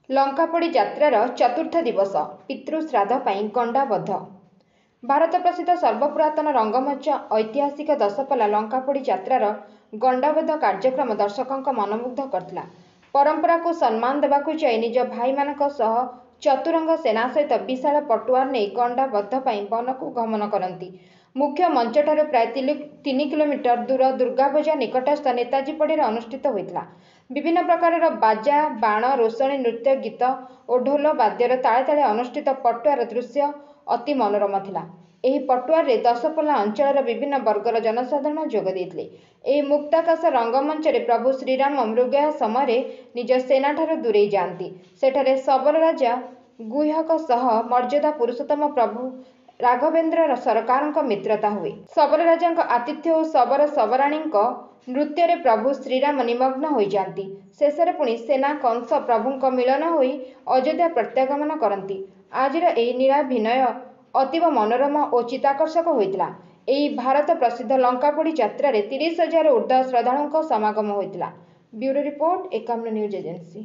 ଲଙ୍କାପୋଡ଼ି ଯାତ୍ରାର ଚତୁର୍ଥ ଦିବସ ପିତୃଶ୍ରାଦ୍ଧ ପାଇଁ ଗଣ୍ଡାବଦ୍ଧ। ଭାରତ ପ୍ରସିଦ୍ଧ ସର୍ବପୁରାତନ ରଙ୍ଗମଞ୍ଚ ଐତିହାସିକ ଦଶପଲ୍ଲା ଲଙ୍କାପୋଡ଼ି ଯାତ୍ରାର ଗଣ୍ଡାବଦ୍ଧ କାର୍ଯ୍ୟକ୍ରମ ଦର୍ଶକଙ୍କ ମନମୁଗ୍ଧ କରିଥିଲା। ପରମ୍ପରାକୁ ସମ୍ମାନ ଦେବାକୁ ଯାଇ ନିଜ ଭାଇମାନଙ୍କ ସହ ଚତୁରଙ୍ଗ ସେନା ସହିତ ବିଶାଳ ପଟୁଆର ନେଇ ଗଣ୍ଡାବଦ୍ଧ ପାଇଁ ବନକୁ ଗମନ କରନ୍ତି। ମୁଖ୍ୟ ମଞ୍ଚଠାରୁ ପ୍ରାୟ 3 କିଲୋମିଟର ଦୂର ଦୁର୍ଗାପୂଜା ନିକଟସ୍ଥ ନେତାଜୀ ପଡ଼ିଆରେ ଅନୁଷ୍ଠିତ ହୋଇଥିଲା। ବିଭିନ୍ନ ପ୍ରକାରର ବାଜା, ବାଣ, ରୋଷଣୀ, ନୃତ୍ୟ, ଗୀତ ଓ ଢୋଲ ବାଦ୍ୟର ତାଳେ ତାଳେ ଅନୁଷ୍ଠିତ ପଟୁଆର ଦୃଶ୍ୟ ଅତି ମନୋରମ ଥିଲା। ଏହି ପଟୁଆରରେ ଦଶପଲ୍ଲା ଅଞ୍ଚଳର ବିଭିନ୍ନ ବର୍ଗର ଜନସାଧାରଣ ଯୋଗ ଦେଇଥିଲେ। ଏହି ମୁକ୍ତାକାଶ ରଙ୍ଗମଞ୍ଚରେ ପ୍ରଭୁ ଶ୍ରୀରାମ ମୃଗୟା ସମୟରେ ନିଜ ସେନାଠାରୁ ଦୂରେଇ ଯାଆନ୍ତି। ସେଠାରେ ଶବର ରାଜା ଗୁହ୍ୟଙ୍କ ସହ ମର୍ଯ୍ୟାଦା ପୁରୁଷୋତ୍ତମ ପ୍ରଭୁ ରାଘବେନ୍ଦ୍ର ସରକାରଙ୍କ ମିତ୍ରତା ହୁଏ। ଶବର ରାଜାଙ୍କ ଆତିଥ୍ୟ ଓ ଶବର ଶବରାଣୀଙ୍କ ନୃତ୍ୟରେ ପ୍ରଭୁ ଶ୍ରୀରାମ ନିମଗ୍ନ ହୋଇଯାଆନ୍ତି। ଶେଷରେ ପୁଣି ସେନା କଂସ ପ୍ରଭୁଙ୍କ ମିଳନ ହୋଇ ଅଯୋଧ୍ୟା ପ୍ରତ୍ୟାଗମନ କରନ୍ତି। ଆଜିର ଏହି ନୀଳାଭିନୟ ଅତୀବ ମନୋରମ ଓ ଚିତ୍ତାକର୍ଷକ ହୋଇଥିଲା। ଏହି ଭାରତ ପ୍ରସିଦ୍ଧ ଲଙ୍କାପୋଡ଼ି ଯାତ୍ରାରେ 30,000ରୁ ଉର୍ଦ୍ଧ୍ୱ ଶ୍ରଦ୍ଧାଳୁଙ୍କ ସମାଗମ ହୋଇଥିଲା। Bureau report, Ekamra news agency.